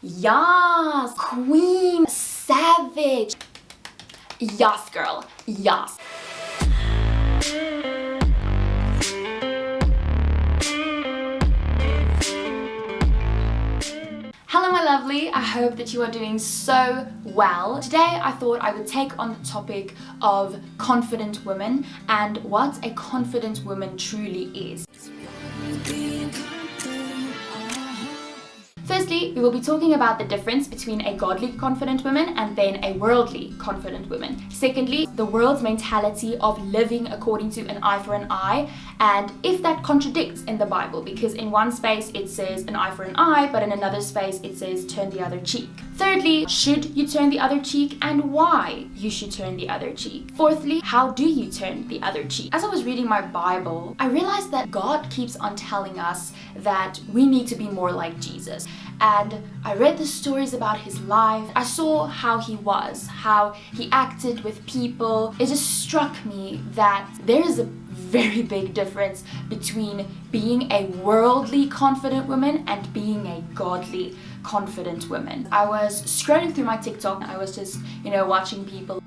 Yas, queen, savage. Yas, girl, yas. Hello my lovely, I hope that you are doing so well. Today I thought I would take on the topic of confident women and what a confident woman truly is. Firstly, we will be talking about the difference between a godly confident woman and then a worldly confident woman. Secondly, the world's mentality of living according to an eye for an eye, and if that contradicts in the Bible, because in one space it says an eye for an eye, but in another space it says turn the other cheek. Thirdly, should you turn the other cheek and why you should turn the other cheek. Fourthly, how do you turn the other cheek? As I was reading my Bible, I realized that God keeps on telling us that we need to be more like Jesus. And I read the stories about his life. I saw how he was, how he acted with people. It just struck me that there is a very big difference between being a worldly confident woman and being a godly confident woman. I was scrolling through my TikTok. I was just, watching people.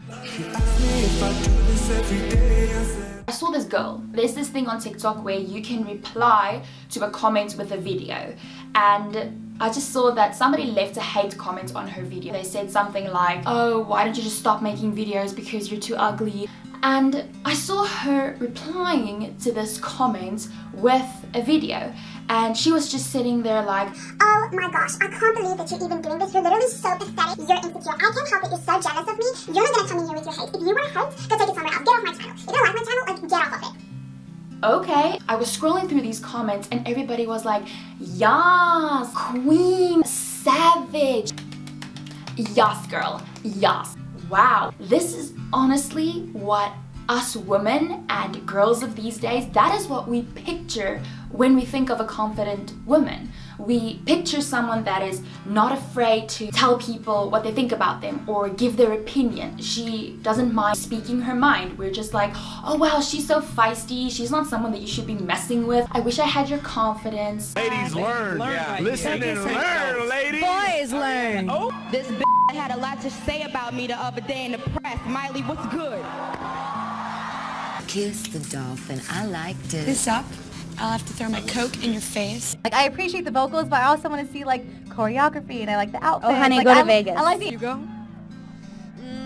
I saw this girl. There's this thing on TikTok where you can reply to a comment with a video, and I just saw that somebody left a hate comment on her video. They said something like, oh, why don't you just stop making videos because you're too ugly? And I saw her replying to this comment with a video, and she was just sitting there like, oh my gosh, I can't believe that you're even doing this. You're literally so pathetic. You're insecure. I can't help it. You're so jealous of me. You're not gonna come in here with your hate. If you want to hate, go take it somewhere else. Get off my channel. If you don't like my channel, get off of it. Okay. I was scrolling through these comments and everybody was like, yas, queen, savage. Yas, girl, yas. Wow, this is honestly what us women and girls of these days, that is what we picture when we think of a confident woman. We picture someone that is not afraid to tell people what they think about them or give their opinion. She doesn't mind speaking her mind. We're just like, oh wow, she's so feisty. She's not someone that you should be messing with. I wish I had your confidence. Ladies learn. Yeah. Listen and learn, ladies. Boys learn. Oh, this bitch had a lot to say about me the other day in the press. Miley, what's good? Kiss the dolphin. I liked it. This up. I'll have to throw my Coke in your face. Like, I appreciate the vocals, but I also want to see, like, choreography, and I like the outfit. Oh, honey, like, go to Vegas. I like the... You go?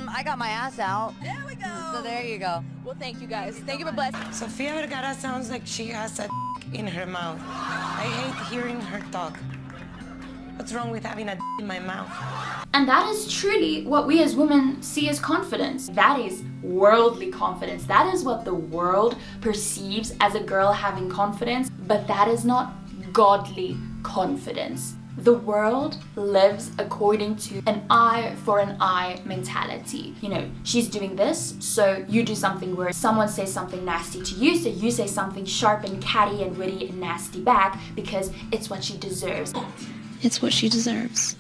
I got my ass out. There we go. So there you go. Well, thank you guys. Thank you for blessing. Sofia Vergara sounds like she has a in her mouth. I hate hearing her talk. What's wrong with having a in my mouth? And that is truly what we as women see as confidence. That is worldly confidence. That is what the world perceives as a girl having confidence, but that is not godly confidence. The world lives according to an eye for an eye mentality. She's doing this, so you do something weird. Someone says something nasty to you, so you say something sharp and catty and witty and nasty back because it's what she deserves. It's what she deserves.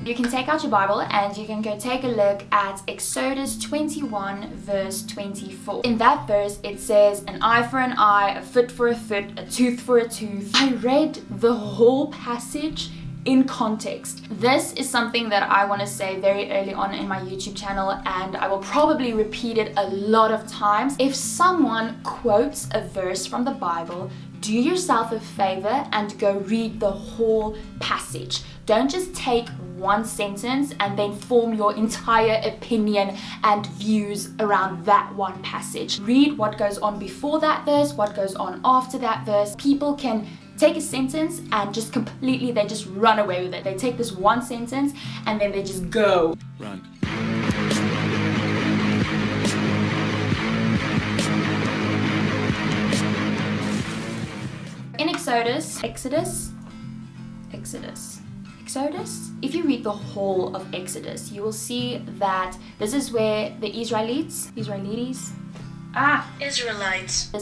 You can take out your Bible and you can go take a look at Exodus 21 verse 24. In that verse it says, an eye for an eye, a foot for a foot, a tooth for a tooth. I read the whole passage in context. This is something that I want to say very early on in my YouTube channel, and I will probably repeat it a lot of times. If someone quotes a verse from the Bible, do yourself a favor and go read the whole passage. Don't just take one sentence and then form your entire opinion and views around that one passage. Read what goes on before that verse, what goes on after that verse. People can take a sentence and just completely, they just run away with it. They take this one sentence and then they just go. Run. In Exodus, if you read the whole of Exodus, you will see that this is where the Israelites. This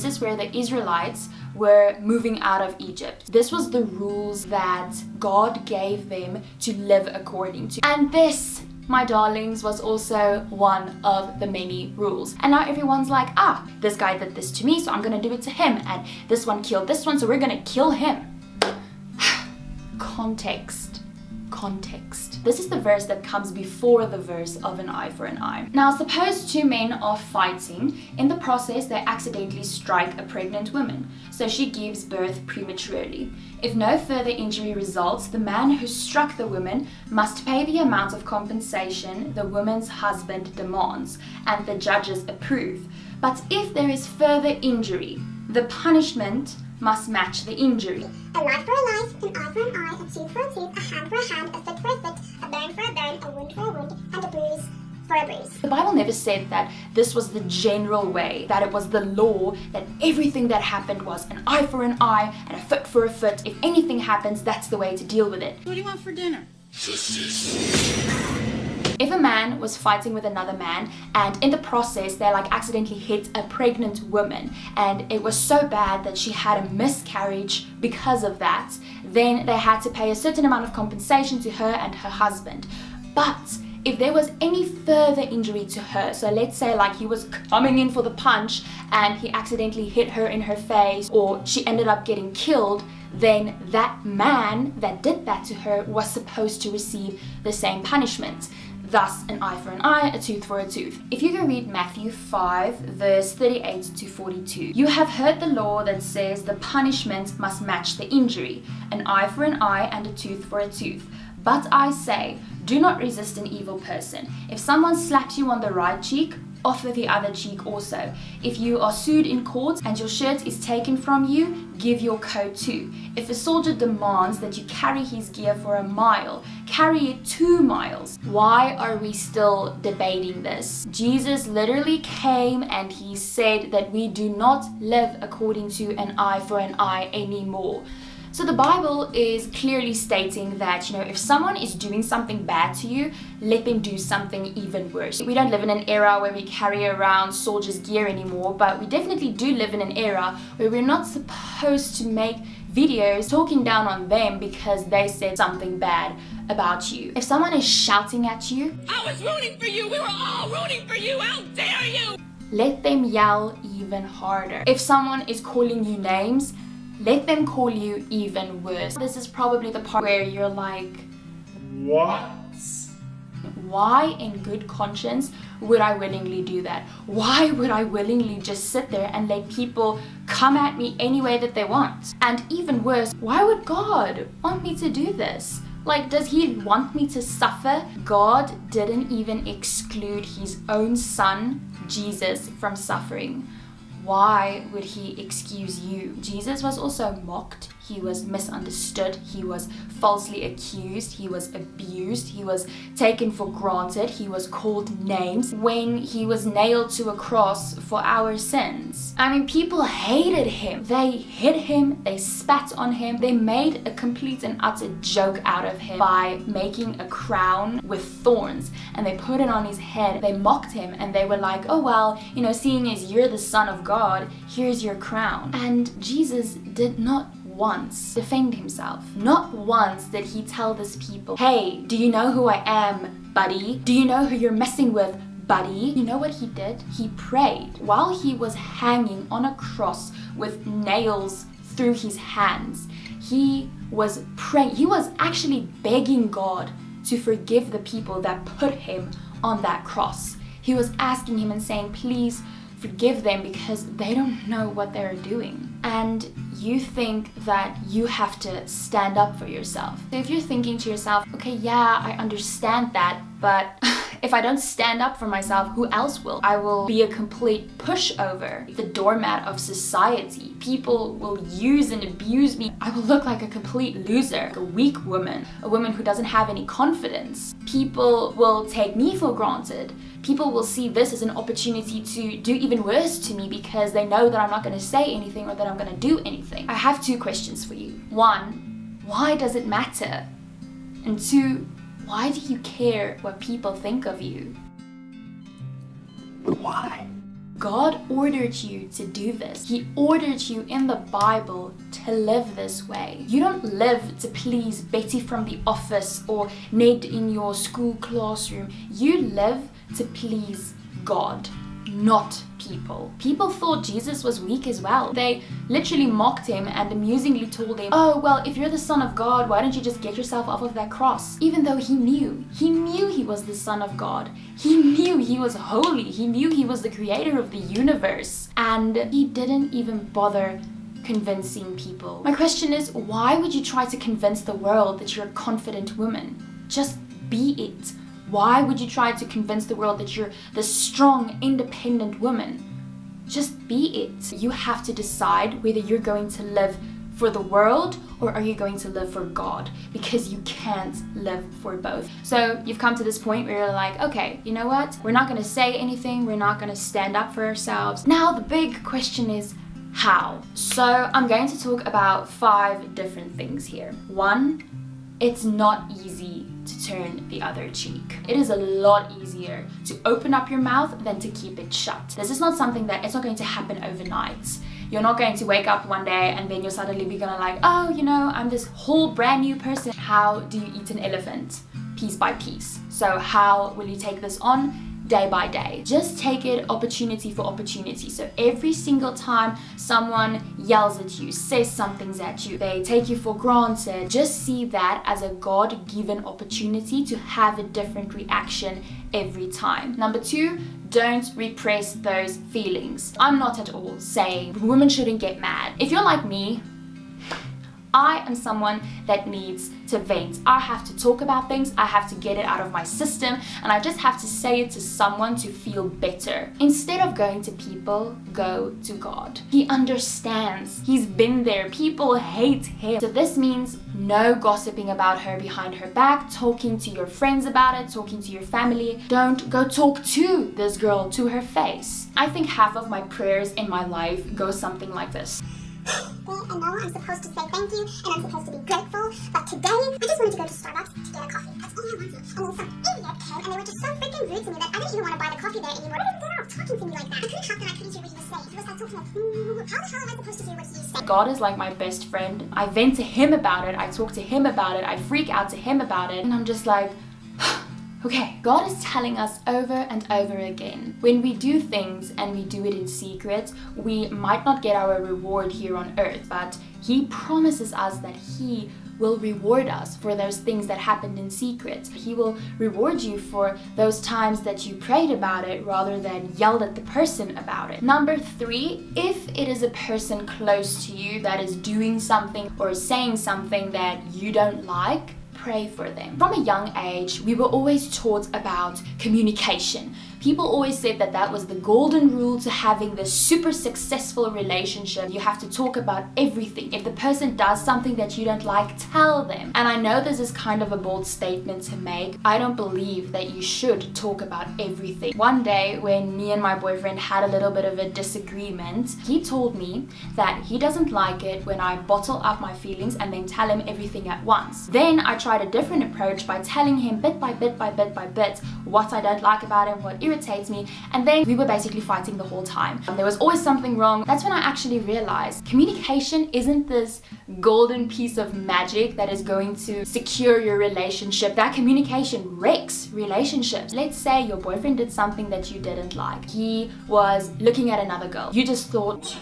is where the Israelites were moving out of Egypt. This was the rules that God gave them to live according to. And this, my darlings, was also one of the many rules. And now everyone's like, this guy did this to me, so I'm gonna do it to him. And this one killed this one, so we're gonna kill him. Context. context. This is the verse that comes before the verse of an eye for an eye. Now, suppose two men are fighting. In the process, they accidentally strike a pregnant woman, so she gives birth prematurely. If no further injury results, the man who struck the woman must pay the amount of compensation the woman's husband demands, and the judges approve. But if there is further injury, the punishment must match the injury. A life for a life, an eye for an eye, a tooth for a tooth, a hand for a hand, a foot for a foot, a bone for a bone, a wound for a wound, and a bruise for a bruise. The Bible never said that this was the general way, that it was the law, that everything that happened was an eye for an eye and a foot for a foot. If anything happens, that's the way to deal with it. What do you want for dinner? If a man was fighting with another man and in the process they accidentally hit a pregnant woman and it was so bad that she had a miscarriage because of that, then they had to pay a certain amount of compensation to her and her husband. But if there was any further injury to her, so let's say he was coming in for the punch and he accidentally hit her in her face, or she ended up getting killed, then that man that did that to her was supposed to receive the same punishment. Thus, an eye for an eye, a tooth for a tooth. If you go read Matthew 5, verse 38 to 42, you have heard the law that says the punishment must match the injury, an eye for an eye and a tooth for a tooth. But I say, do not resist an evil person. If someone slaps you on the right cheek, offer the other cheek also. If you are sued in court and your shirt is taken from you, give your coat too. If a soldier demands that you carry his gear for a mile, carry it 2 miles. Why are we still debating this? Jesus literally came and he said that we do not live according to an eye for an eye anymore. So the Bible is clearly stating that, if someone is doing something bad to you, let them do something even worse. We don't live in an era where we carry around soldiers' gear anymore, but we definitely do live in an era where we're not supposed to make videos talking down on them because they said something bad about you. If someone is shouting at you, I was rooting for you. We were all rooting for you. How dare you? let them yell even harder. If someone is calling you names, let them call you even worse. This is probably the part where you're like, What? why in good conscience would I willingly do that? Why would I willingly just sit there and let people come at me any way that they want? And even worse, why would God want me to do this? Like, does he want me to suffer? God didn't even exclude his own son, Jesus, from suffering. Why would he excuse you? Jesus was also mocked. He was misunderstood. He was falsely accused. He was abused. He was taken for granted. He was called names when he was nailed to a cross for our sins. I mean, people hated him. They hit him. They spat on him. They made a complete and utter joke out of him by making a crown with thorns, and they put it on his head. They mocked him and they were like, oh well, you know, seeing as you're the Son of God, here's your crown. And Jesus did not once defend himself. Not once did he tell these people, hey, do you know who I am, buddy? Do you know who you're messing with, buddy? You know what he did? He prayed while he was hanging on a cross with nails through his hands. He was praying. He was actually begging God to forgive the people that put him on that cross. He was asking him and saying, please forgive them because they don't know what they're doing. And you think that you have to stand up for yourself. So if you're thinking to yourself, okay, yeah, I understand that, but if I don't stand up for myself, who else will? I will be a complete pushover, the doormat of society. People will use and abuse me. I will look like a complete loser, a weak woman, a woman who doesn't have any confidence. People will take me for granted. People will see this as an opportunity to do even worse to me because they know that I'm not going to say anything or that I'm going to do anything. I have 2 questions for you. 1, why does it matter? And 2, why do you care what people think of you? Why? God ordered you to do this. He ordered you in the Bible to live this way. You don't live to please Betty from the office or Ned in your school classroom. You live to please God. not people. People thought Jesus was weak as well. They literally mocked him and amusingly told him, oh, well, if you're the Son of God, why don't you just get yourself off of that cross? Even though he knew he was the Son of God. He knew he was holy. He knew he was the creator of the universe. And he didn't even bother convincing people. My question is, why would you try to convince the world that you're a confident woman? Just be it. Why would you try to convince the world that you're the strong, independent woman? Just be it. You have to decide whether you're going to live for the world or are you going to live for God, because you can't live for both. So you've come to this point where you're like, okay, you know what? We're not going to say anything. We're not going to stand up for ourselves. Now the big question is, how? So I'm going to talk about 5 different things here. 1, it's not easy to turn the other cheek. It is a lot easier to open up your mouth than to keep it shut. This is not something that, it's not going to happen overnight. You're not going to wake up one day and then you'll suddenly be gonna like, oh, you know, I'm this whole brand new person. How do you eat an elephant? Piece by piece. So how will you take this on? Day by day. Just take it opportunity for opportunity. So every single time someone yells at you, says something at you, they take you for granted, just see that as a God-given opportunity to have a different reaction every time. Number 2, don't repress those feelings. I'm not at all saying women shouldn't get mad. If you're like me, I am someone that needs to vent. I have to talk about things, I have to get it out of my system, and I just have to say it to someone to feel better. Instead of going to people, go to God. He understands. He's been there. People hate him. So this means no gossiping about her behind her back, talking to your friends about it, talking to your family. Don't go talk to this girl to her face. I think half of my prayers in my life go something like this. I know I'm supposed to say thank you and I'm supposed to be grateful, but today I just wanted to go to Starbucks to get a coffee. That's all I wanted. And then some idiot came and they were just so freaking rude to me that I didn't even want to buy the coffee there anymore. I didn't get off talking to me like that. I couldn't help that I couldn't hear what he was saying. He was like talking like, how the hell am I supposed to hear what he's saying? God is like my best friend. I vent to him about it, I talk to him about it, I freak out to him about it, and I'm just like, okay, God is telling us over and over again, when we do things and we do it in secret, we might not get our reward here on earth, but He promises us that He will reward us for those things that happened in secret. He will reward you for those times that you prayed about it rather than yelled at the person about it. Number 3, if it is a person close to you that is doing something or saying something that you don't like, pray for them. From a young age, we were always taught about communication. People always said that that was the golden rule to having this super successful relationship. You have to talk about everything. If the person does something that you don't like, tell them. And I know this is kind of a bold statement to make. I don't believe that you should talk about everything. One day when me and my boyfriend had a little bit of a disagreement, he told me that he doesn't like it when I bottle up my feelings and then tell him everything at once. Then I tried a different approach by telling him bit by bit what I don't like about him, what irritates me, and then we were basically fighting the whole time. There was always something wrong. That's when I actually realized communication isn't this golden piece of magic that is going to secure your relationship. That communication wrecks relationships. Let's say your boyfriend did something that you didn't like. He was looking at another girl. You just thought,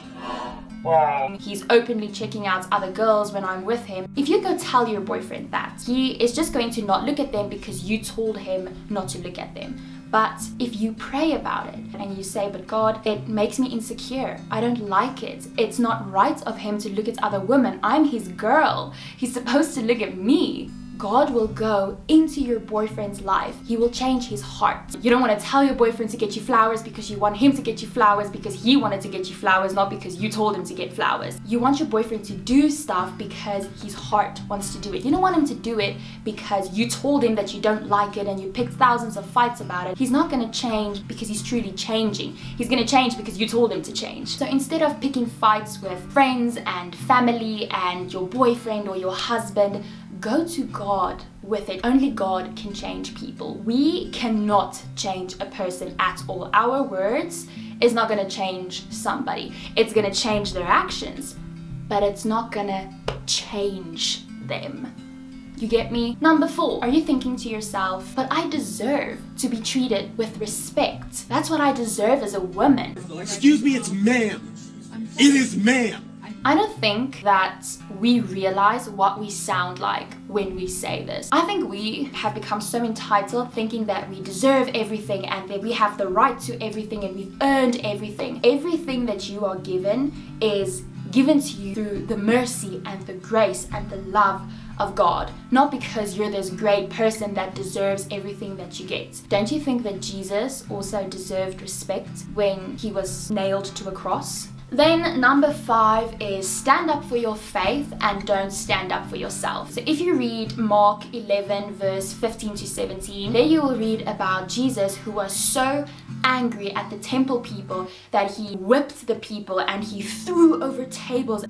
he's openly checking out other girls when I'm with him. If you go tell your boyfriend that, he is just going to not look at them because you told him not to look at them. But if you pray about it and you say, but God, it makes me insecure. I don't like it. It's not right of him to look at other women. I'm his girl. He's supposed to look at me. God will go into your boyfriend's life. He will change his heart. You don't want to tell your boyfriend to get you flowers because you want him to get you flowers because he wanted to get you flowers, not because you told him to get flowers. You want your boyfriend to do stuff because his heart wants to do it. You don't want him to do it because you told him that you don't like it and you picked thousands of fights about it. He's not going to change because he's truly changing. He's going to change because you told him to change. So instead of picking fights with friends and family and your boyfriend or your husband, go to God with it. Only God can change people. We cannot change a person at all. Our words is not going to change somebody. It's going to change their actions, but it's not going to change them. You get me? Number 4, are you thinking to yourself, but I deserve to be treated with respect. That's what I deserve as a woman. Excuse me, it's ma'am. It is ma'am. I don't think that we realize what we sound like when we say this. I think we have become so entitled, thinking that we deserve everything and that we have the right to everything and we've earned everything. Everything that you are given is given to you through the mercy and the grace and the love of God, not because you're this great person that deserves everything that you get. Don't you think that Jesus also deserved respect when he was nailed to a cross? Then number 5 is stand up for your faith and don't stand up for yourself. So if you read Mark 11 verse 15 to 17, there you will read about Jesus, who was so angry at the temple people that he whipped the people and he threw over tables.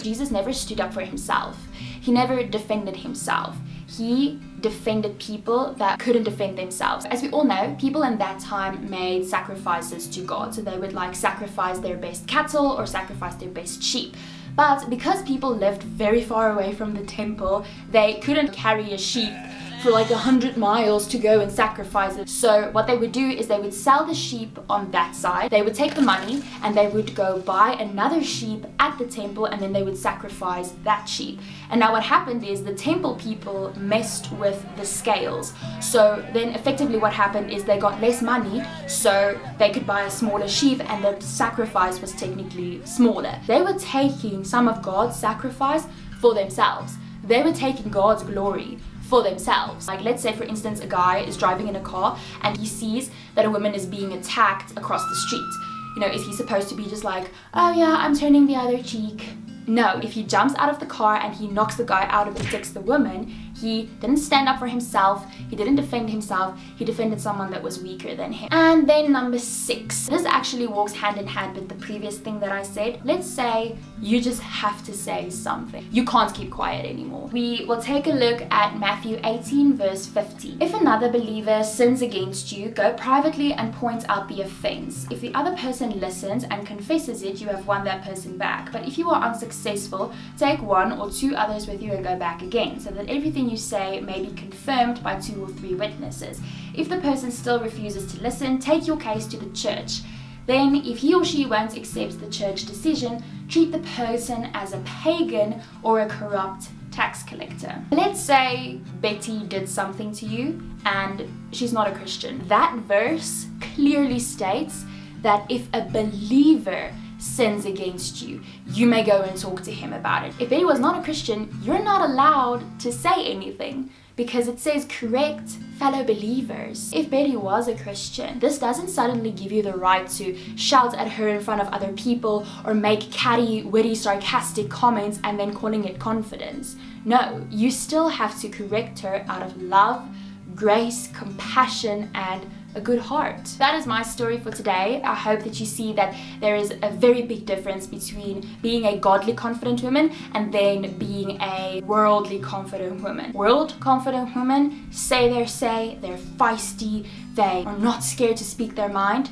Jesus never stood up for himself. He never defended himself. He defended people that couldn't defend themselves. As we all know, people in that time made sacrifices to God. So they would like sacrifice their best cattle or sacrifice their best sheep. But because people lived very far away from the temple, they couldn't carry a sheep for like 100 miles to go and sacrifice it. So what they would do is they would sell the sheep on that side. They would take the money and they would go buy another sheep at the temple, and then they would sacrifice that sheep. And now what happened is the temple people messed with the scales. So then effectively what happened is they got less money, so they could buy a smaller sheep and the sacrifice was technically smaller. They were taking some of God's sacrifice for themselves. They were taking God's glory for themselves. Like, let's say for instance a guy is driving in a car and he sees that a woman is being attacked across the street. You know, is he supposed to be just like, oh yeah, I'm turning the other cheek? No, if he jumps out of the car and he knocks the guy out and protects the woman, he didn't stand up for himself, he didn't defend himself, he defended someone that was weaker than him. And then number 6, this actually walks hand in hand with the previous thing that I said. Let's say you just have to say something. You can't keep quiet anymore. We will take a look at Matthew 18 verse 15. If another believer sins against you, go privately and point out the offense. If the other person listens and confesses it, you have won that person back. But if you are unsuccessful, take 1 or 2 others with you and go back again, so that everything you say may be confirmed by 2 or 3 witnesses. If the person still refuses to listen, take your case to the church. Then, if he or she won't accept the church decision, treat the person as a pagan or a corrupt tax collector. Let's say Betty did something to you and she's not a Christian. That verse clearly states that if a believer sins against you, you may go and talk to him about it. If Betty was not a Christian, you're not allowed to say anything because it says correct fellow believers. If Betty was a Christian, this doesn't suddenly give you the right to shout at her in front of other people or make catty, witty, sarcastic comments and then calling it confidence. No, you still have to correct her out of love, grace, compassion, and a good heart. That is my story for today. I hope that you see that there is a very big difference between being a godly confident woman and then being a worldly confident woman. World confident women say their say, they're feisty, they are not scared to speak their mind,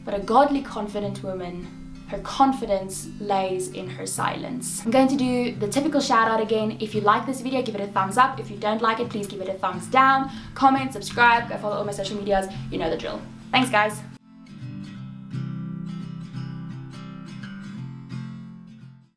but a godly confident woman, her confidence lays in her silence. I'm going to do the typical shout out again. If you like this video, give it a thumbs up. If you don't like it, please give it a thumbs down. Comment, subscribe, go follow all my social medias. You know the drill. Thanks guys.